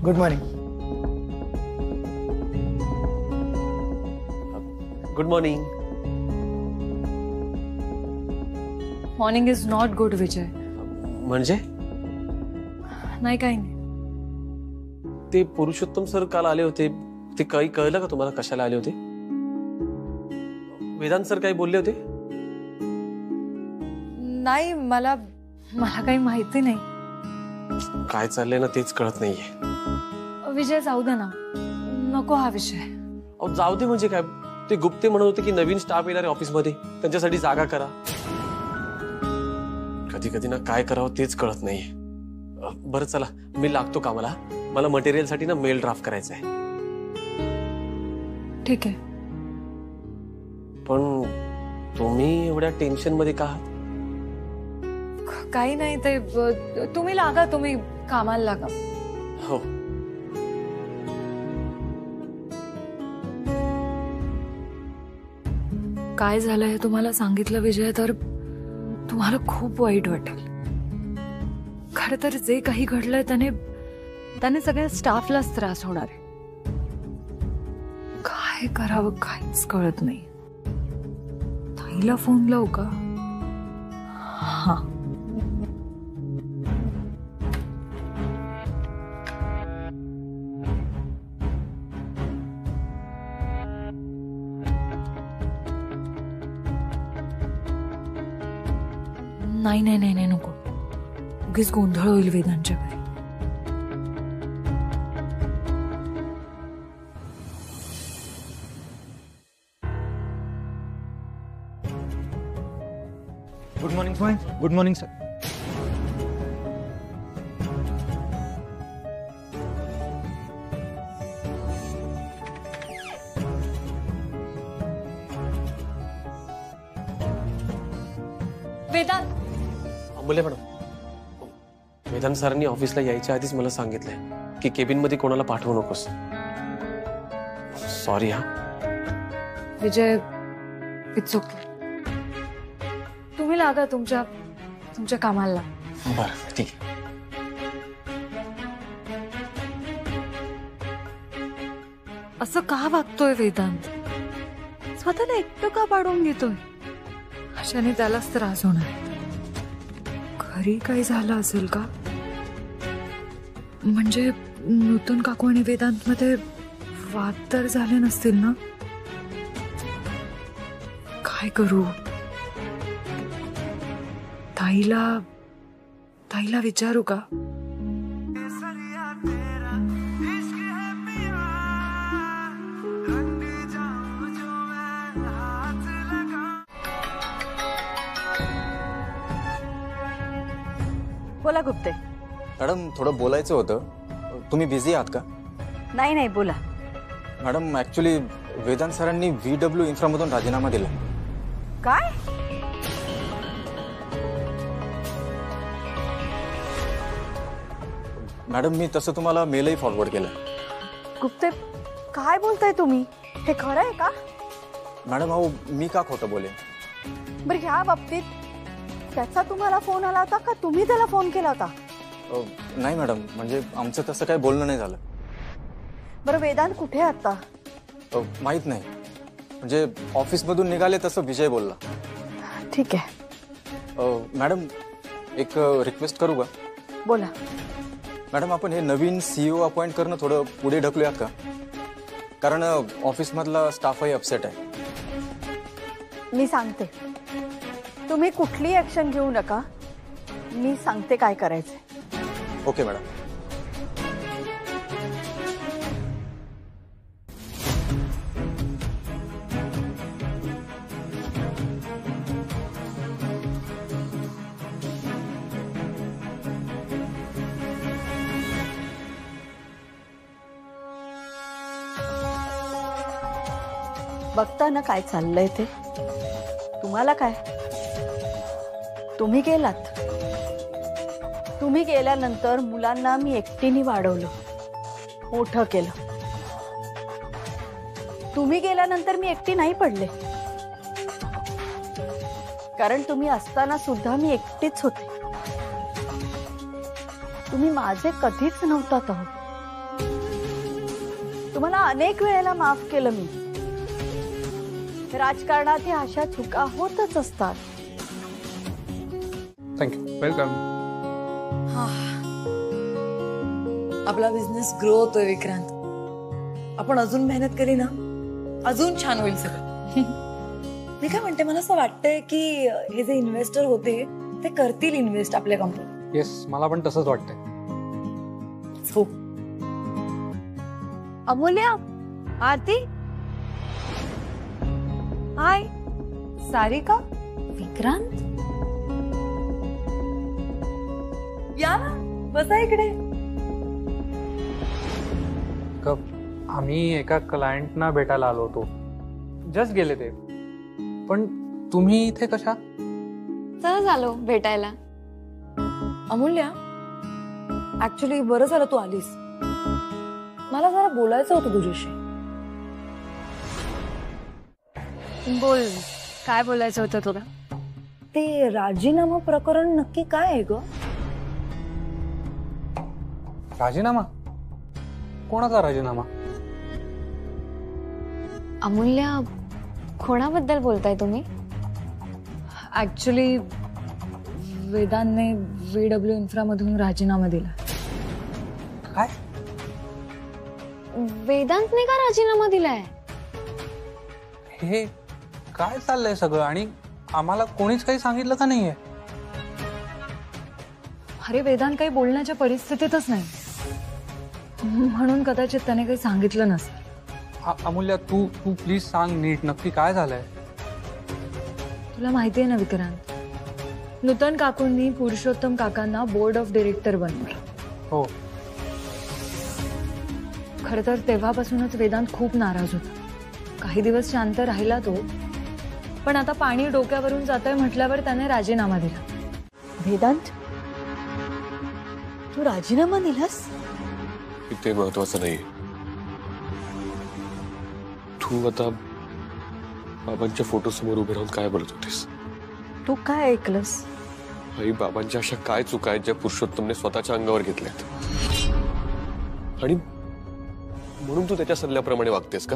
Good morning. Good morning. Morning is not good Vijay. म्हणजे नाही काही नाही. ते पुरुषोत्तम सर काल आले होते, ते काही कळलं का तुम्हाला कशाला आले होते? वेदांत सर काही बोलले होते? नाही, मला काही माहिती नाही. काय चाललंय ना तेच कळत नाहीये. विजय जाऊ दे ना, नको हा विषय. अहो जाऊ दे म्हणजे काय? ते गुप्ते म्हणत होते की नवीन स्टाफ येणार आहे ऑफिसमध्ये, त्यांच्यासाठी जागा करा. कधी कधी ना काय करावं तेच कळत नाहीये. बरं चला, मी लागतो कामाला. मला मटेरियल साठी ना मेल ड्राफ्ट करायचा आहे. ठीक आहे. पण तुम्ही एवढ्या टेन्शन मध्ये का आहात? काही नाही, ते तुम्ही लागा, तुम्ही कामाला लागा. हो. काय झालं हे तुम्हाला सांगितलं विजय तर तुम्हाला खूप वाईट वाटेल. खरं तर जे काही घडलंय त्याने सगळ्या स्टाफलाच त्रास होणार आहे. काय करावं काहीच कळत नाही. ताईला फोन लावू का? हा. नाही नाही नाही नाही, नको. उगीच गोंधळ होईल वेदांच्या घरी. Good morning sir. Good morning sir. Vedant. Amulya madam, Vedanta सरांनी ऑफिसला यायच्या आधीच मला सांगितलंय की केबिन मध्ये कोणाला पाठवू नकोस. सॉरी हा. विजय, इट्स ओके. तुम्ही लागा तुमच्या कामाला. बरं ठीक आहे. असं का वागतोय वेदांत? स्वतःला एकटं का पाडून घेतोय? अशाने त्यालाच त्रास होणार. घरी काही झालं असेल का? म्हणजे नूतन काकू आणि वेदांत मध्ये वाद तर झाले नसतील ना? काय करू? ताईला विचारू का? बोला गुप्ते. मॅडम, थोडं बोलायचं होतं. तुम्ही बिझी आहात का? नाही नाही, बोला. मॅडम, ऍक्च्युली वेदांत सरांनी VW इन्फ्रामधून राजीनामा दिला. काय? मॅडम, मी तसं तुम्हाला मेलही फॉरवर्ड केला. गुप्ते, काय बोलताय तुम्ही? हे खरं आहे का? मॅडम, अहो मी का खोटं बोलेन? बरं, ह्या बाबतीत त्याचा तुम्हाला फोन आला होता का तुम्ही त्याला फोन केला होता? नाही मॅडम, म्हणजे आमचं तसं काही बोलणं नाही झालं. बरं, वेदांत कुठे आहे आता? माहित नाही, म्हणजे ऑफिसमधून निघाले तसं विजय बोलला. ठीक आहे. मॅडम, एक रिक्वेस्ट करू का? बोला. मॅडम, आपण हे नवीन CEO अपॉइंट करणं थोडं पुढे ढकलूयात का? कारण ऑफिसमधला स्टाफही अपसेट आहे. मी सांगते, तुम्ही कुठली ऍक्शन घेऊ नका. मी सांगते काय करायचंय. Okay madam. बघता ना काय चाललंय ते. तुम्हाला काय, तुम्ही गेल्यानंतर मुलांना मी एकटीने वाढवलं, मोठं केलं. तुम्ही गेल्यानंतर मी एकटी नाही पडले, कारण तुम्ही असताना सुद्धा मी एकटीच होते. तुम्ही माझे कधीच नव्हतात आहोत. तुम्हाला अनेक वेळेला माफ केलं मी. राजकारणात ह्या अशा चुका होतच असतात. थँक्यू. वेलकम. आपला बिझनेस ग्रो होतोय विक्रांत. आपण अजून मेहनत केली ना अजून छान होईल सगळं. मी काय म्हणते, मला असं वाटतंय की हे जे इन्व्हेस्टर होते ते करतील इन्व्हेस्ट आपल्या कंपनीत. येस, मला पण तसंच वाटतंय. हो. अमूल्या, आरती, हाय. सारिका, विक्रांत या ना, बसा इकडे. आम्ही एका क्लायंटना भेटायला आलो होतो. जस्ट गेले ते. पण तुम्ही इथे कशा? सहज आलो भेटायला. अमूल्या, ऍक्च्युली बरं झालं तू आलीस. मला जरा बोलायचं होतं तुझ्याशी. बोल, काय बोलायचं होतं तुला? ते राजीनामा प्रकरण नक्की काय आहे ग? राजीनामा? कोणाचा राजीनामा? अमूल्या, कोणाबद्दल बोलताय तुम्ही? ऍक्च्युली वेदांतने VW इन्फ्रा मधून राजीनामा दिला. काय? वेदांतने का राजीनामा दिलाय? हे काय चाललंय सगळं आणि आम्हाला कोणीच काही सांगितलं का नाहीये? अरे वेदांत काही बोलण्याच्या परिस्थितीतच नाही, म्हणून कदाचित त्याने काही सांगितलं नसेल. अमूल्या, तू प्लीज सांग नीट, नक्की काय झालंय? तुला माहिती आहे ना विक्रांत, नूतन काकूंनी पुरुषोत्तम काकांना बोर्ड ऑफ डिरेक्टर बनवलं. हो. खर तर तेव्हापासूनच वेदांत खूप नाराज होता. काही दिवस शांत राहिला तो, पण आता पाणी डोक्यावरून जातंय म्हटल्यावर त्याने राजीनामा दिला. वेदांत, तू राजीनामा दिलास? ते महत्वाचं नाही. तू आता बाबांच्या फोटो समोर उभे राहून काय बोलत होतीस? तू काय ऐकलंस? आई, बाबांच्या अशा काय चुका आहेत ज्या पुरुषोत्तमने स्वतःच्या अंगावर घेतल्यात आणि म्हणून तू त्याच्या सल्ल्याप्रमाणे वागतेस का?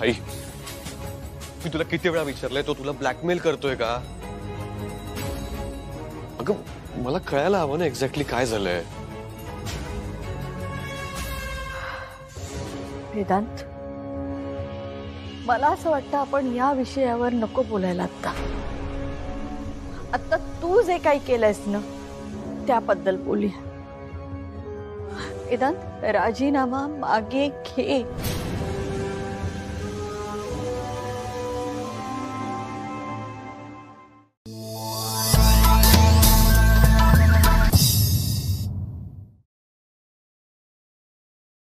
आई, मी तुला किती वेळा विचारलंय, तो तुला ब्लॅकमेल करतोय का? अगं मला कळायला हवं ना एक्झॅक्टली काय झालंय. वेदांत, मला असं वाटतं आपण या विषयावर नको बोलायला आता. आता तू जे काही केलंयस ना त्याबद्दल बोलूया. वेदांत, राजीनामा मागे घे.